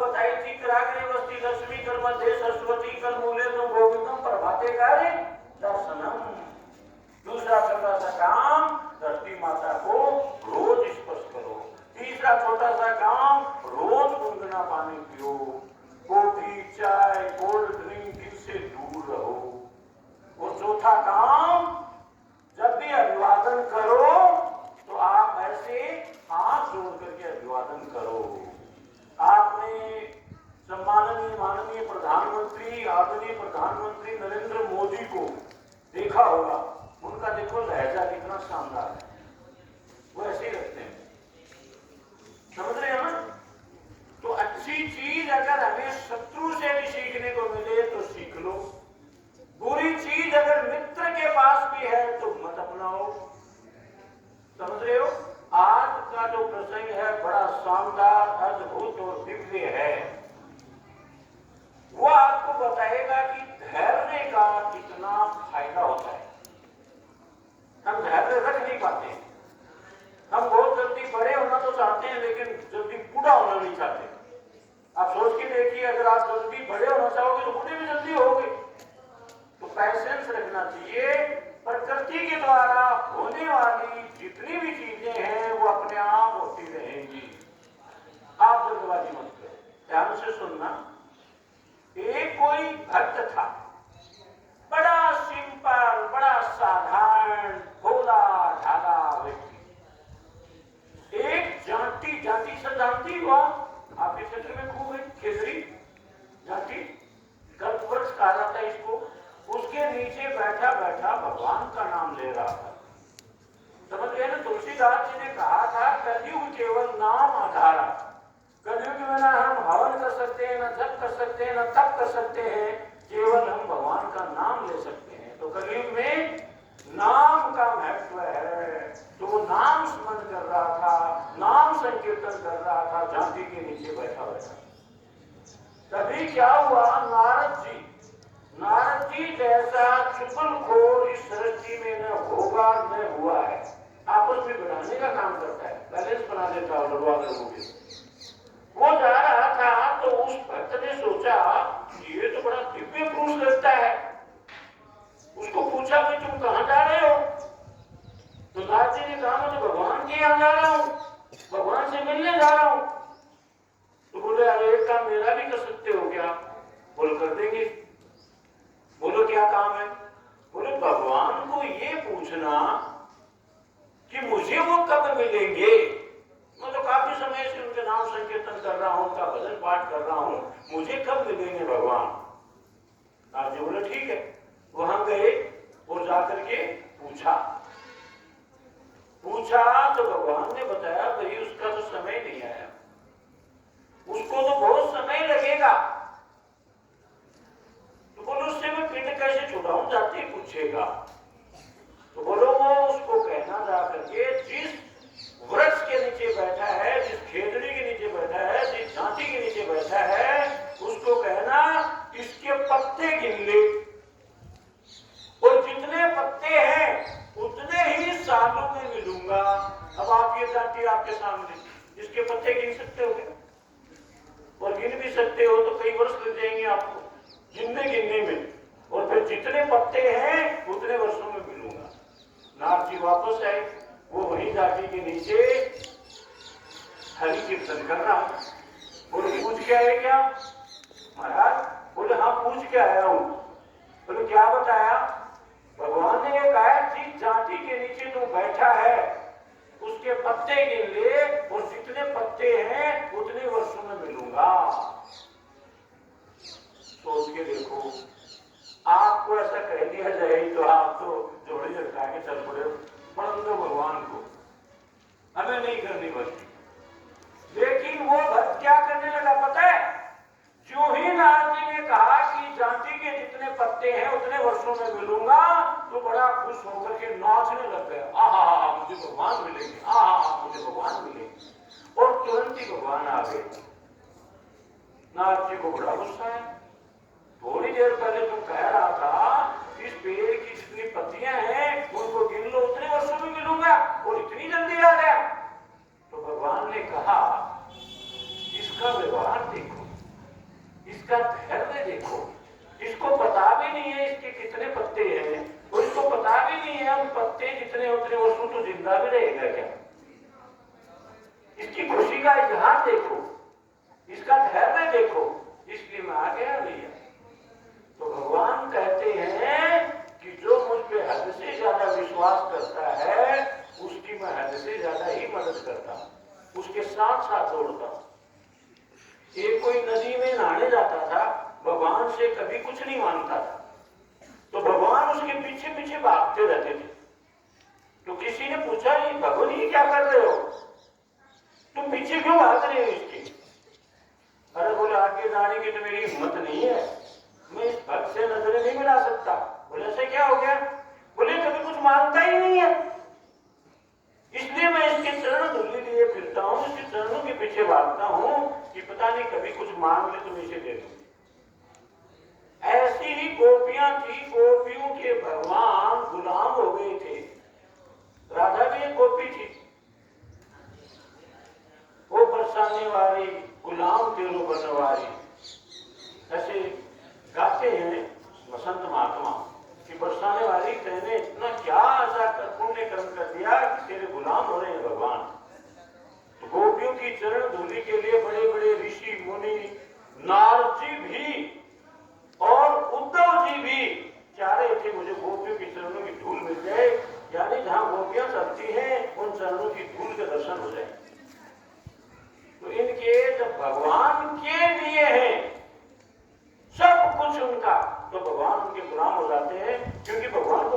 बताई थी, कराग्रे वस्ती लक्ष्मी कर मध्य सरस्वती कर मूले तुम गोविंदम प्रभाते कार्य दर्शनम। दूसरा छोटा सा काम, धरती माता को रोज स्पर्श करो। तीसरा छोटा सा काम, रोज गुनगुना पानी पियो। कॉफी चाय कोल्ड ड्रिंक इनसे दूर रहो। और चौथा काम, जब भी अभिवादन करो तो आप ऐसे हाथ जोड़ करके अभिवादन करो। आपने माननीय प्रधानमंत्री आदरणीय प्रधानमंत्री नरेंद्र मोदी को देखा होगा, उनका देखो लहजा कितना शानदार है, वो ऐसे ही रखते हैं, समझ रहे हैं ना। तो अच्छी चीज अगर हमें शत्रु से भी सीखने को मिले तो सीख लो, बुरी चीज अगर मित्र के पास भी है तो मत अपनाओ, समझ रहे हो। आज का जो प्रसंग है बड़ा शानदार अद्भुत और दिव्य है। वो आपको बताएगा कि धैर्य का कितना फायदा होता है। हम धैर्य रख नहीं पाते, हम बहुत जल्दी बड़े होना तो चाहते हैं लेकिन जल्दी बूढ़ा होना नहीं चाहते। आप सोच के देखिए, अगर आप जल्दी बड़े होना चाहोगे तो बूढ़े भी जल्दी होगे। तो पैसेंस रखना चाहिए। प्रकृति के द्वारा होने वाली जितनी भी चीजें हैं वो अपने आप होती रहेंगी, आप जल्दबाजी मत करो। ध्यान से सुनना। एक कोई भक्त था, बड़ा सिंपल, बड़ा साधारण, भोला ढाला व्यक्ति। एक जाति से जानती हुआ आपके क्षेत्र में खूब है, खेसरी जाति, कल्पवृक्ष कहा जाता है इसको। उसके नीचे बैठा बैठा भगवान का नाम ले रहा था। समझ गए ना। तुलसीदास जी ने कहा था, कलयुग केवल नाम आधारा। कलयुग में ना हम हवन कर सकते हैं, ना जप कर सकते हैं, ना तप कर सकते हैं, केवल हम भगवान का नाम ले सकते हैं। तो कलयुग में नाम का महत्व है। तो वो नाम स्मरण कर रहा था, नाम संकीर्तन कर रहा था, झांकी के नीचे बैठा बैठा। तभी क्या हुआ, नारद जी जैसा चुगलखोर इस सृष्टि में न होगा न हुआ है। आपस में बढ़ाने का काम करता है, बैलेंस बना देता है लोगों के। वो जा रहा था तो उस भक्त ने सोचा ये तो बड़ा दिव्य पुरुष लगता है। उसको पूछा कि तुम कहाँ जा रहे हो? तो नारद जी ने कहा मैं तो भगवान के यहाँ जा रहा हूँ, भगवान से मिलने जा रहा हूँ। तो बोले अरे एक काम मेरा भी कर सकते हो क्या? बोल कर देंगे। बोलो क्या काम है? बोले भगवान को ये पूछना कि मुझे वो कब मिलेंगे। मैं तो काफी समय से उनके नाम संकीर्तन कर रहा हूँ, उनका भजन पाठ कर रहा हूँ, मुझे कब मिलेंगे भगवान? नारद जी बोले ठीक है। वहां गए और जाकर के पूछा तो भगवान ने बताया भाई उसका तो समय नहीं आया, उसको तो बहुत समय लगेगा। तो बोलो उससे मैं पिंड कैसे छुड़ाऊं, जाते ही पूछेगा। तो बोलो वो उसको कहना जा करके जिस वृक्ष के नीचे बैठा है, जिस खेतड़ी के नीचे बैठा है, जिस झांकी के नीचे बैठा है, उसको कहना इसके पत्ते गिन ले, और जितने पत्ते हैं उतने ही सालों में मिलूंगा। अब आप ये झांकी आपके सामने, इसके पत्ते गिन सकते हो क्या? और गिन भी सकते हो तो कई वर्ष लग जाएंगे आपको गिनने में, और फिर जितने पत्ते हैं उतने वर्षों में मिलूंगा। नारद जी वापस आए, वो वही झांकी के नीचे हरि कीर्तन कर रहा। बोले पूछ के आए क्या महाराज? बोले हाँ पूछ के आया हूं। बोले क्या बताया? भगवान ने ये कहा जिस झांकी के नीचे तू बैठा है उसके पत्ते गिन ले, और जितने पत्ते हैं उतने वर्षों में मिलूंगा। सोच के देखो, आपको ऐसा कह दिया जाए तो आप तो जोड़ी लटका के चल पड़े, पढ़ दो भगवान को, हमें नहीं करनी पड़ती। लेकिन वो भक्त क्या करने लगा पता है? जो ही नारद जी ने कहा कि झांकी के जितने पत्ते हैं उतने वर्षों में मिलूंगा, तो बड़ा खुश होकर के नाचने लग गया। आहा मुझे भगवान मिलेंगे, आहा मुझे भगवान मिलेंगे। और तुरंत ही भगवान आ गए। नारद जी को बड़ा गुस्सा है। थोड़ी देर पहले तुम कह रहा था इस पेड़ की जितनी पत्तियां हैं उनको गिन लो, उतने वर्षों में मिलूंगा, और इतनी जल्दी आ गया। तो भगवान ने कहा इसका व्यवहार देखो, इसका धैर्य देखो, इसको पता भी नहीं है इसके कितने पत्ते हैं, और इसको पता भी नहीं है हम पत्ते जितने उतने वस्तु तो जिंदा भी रहेगा क्या। इसकी खुशी का इजहार देखो, इसका धैर्य देखो, इसलिए मैं आ गया भैया। तो भगवान कहते हैं कि जो मुझ पे हद से ज्यादा विश्वास करता है उसकी मैं हद से ज्यादा ही मदद करता हूं, उसके साथ साथ दौड़ता हूं। एक कोई नदी में नहाने जाता था, भगवान से कभी कुछ नहीं मांगता था, तो भगवान उसके पीछे पीछे भागते रहते थे। तो किसी ने पूछा, ये भगवान ये क्या कर रहे हो, तुम पीछे क्यों भाग रहे हो इसके? अरे बोले आगे जाने की तो मेरी हिम्मत नहीं है, मैं इस भक्त से नजरें नहीं मिला सकता। बोले ऐसे क्या हो गया? बोले कभी कुछ मांगता ही नहीं है, इसलिए मैं इसके चरण धुली लिए फिरता हूँ, इसके चरणों के पीछे भागता हूँ कि पता नहीं कभी कुछ मांग ले तो मैं इसे दे दूं। ऐसी ही गोपियां थी, गोपियों के भगवान गुलाम हो गए थे। राधा भी एक गोपी थी, वो बरसाने वाली गुलाम तेरो बनवारी, ऐसे गाते हैं वसंत महात्मा कि बरसाने वाली तेने इतना क्या ऐसा पुण्य कर्म कर दिया कि तेरे गुलाम हो रहे हैं भगवान। तो गोपियों की चरण धूलि के लिए बड़े बड़े ऋषि मुनि, नारद जी भी और उद्धव जी भी चाह रहे थे मुझे गोपियों की चरणों की धूल मिल जाए, यानी जहां गोपियां चलती हैं उन चरणों की धूल के दर्शन हो जाए। तो इनके जब भगवान के लिए है सब कुछ उनका, तो भगवान उनके गुलाम हो जाते हैं, क्योंकि भगवान को